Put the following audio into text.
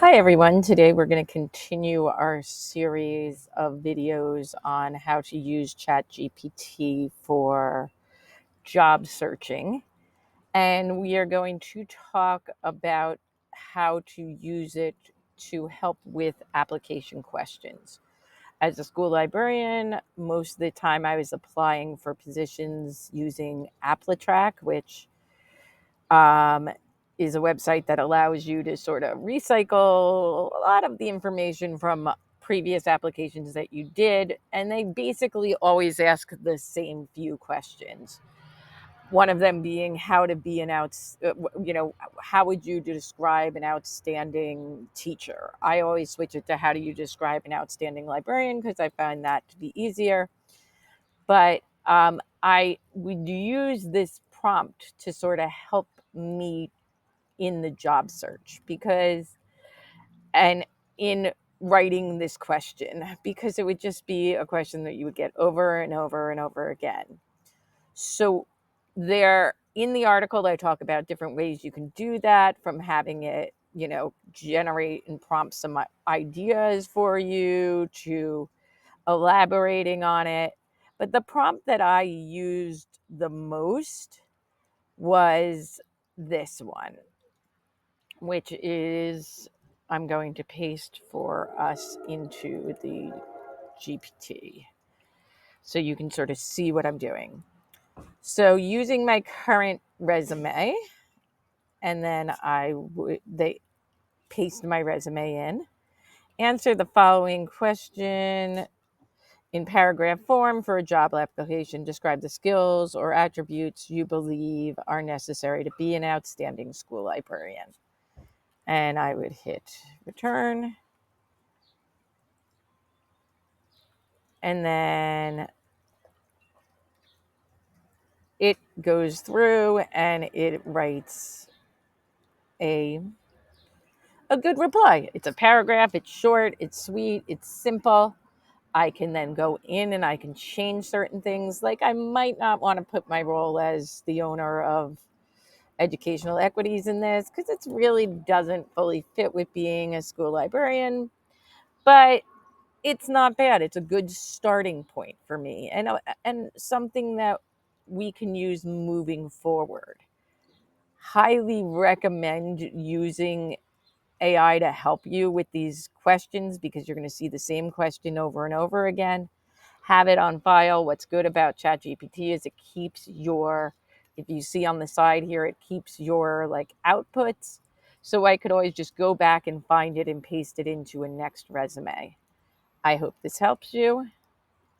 Hi everyone, today we're going to continue our series of videos on how to use ChatGPT for job searching. And we are going to talk about how to use it to help with application questions. As a school librarian, most of the time I was applying for positions using AppleTrack, which um, is a website that allows you to sort of recycle a lot of the information from previous applications that you did. And they basically always ask the same few questions. One of them being how to be how would you describe an outstanding teacher? I always switch it to how do you describe an outstanding librarian because I find that to be easier. But I would use this prompt to sort of help me in the job search and in writing this question, because it would just be a question that you would get over and over and over again. So there in the article, I talk about different ways you can do that, from having it, generate and prompt some ideas for you to elaborating on it. But the prompt that I used the most was this one, which is I'm going to paste for us into the GPT so you can sort of see what I'm doing. So using my current resume, and then they paste my resume in, answer the following question in paragraph form for a job application. Describe the skills or attributes you believe are necessary to be an outstanding school librarian. And I would hit return. And then it goes through and it writes a good reply. It's a paragraph, it's short, it's sweet, it's simple. I can then go in and I can change certain things. Like I might not want to put my role as the owner of educational equities in this because it really doesn't fully fit with being a school librarian, but it's not bad. It's a good starting point for me, and something that we can use moving forward. Highly recommend using AI to help you with these questions because you're going to see the same question over and over again. Have it on file. What's good about ChatGPT is it keeps your, if you see on the side here, it keeps your like outputs. So I could always just go back and find it and paste it into a next resume. I hope this helps you.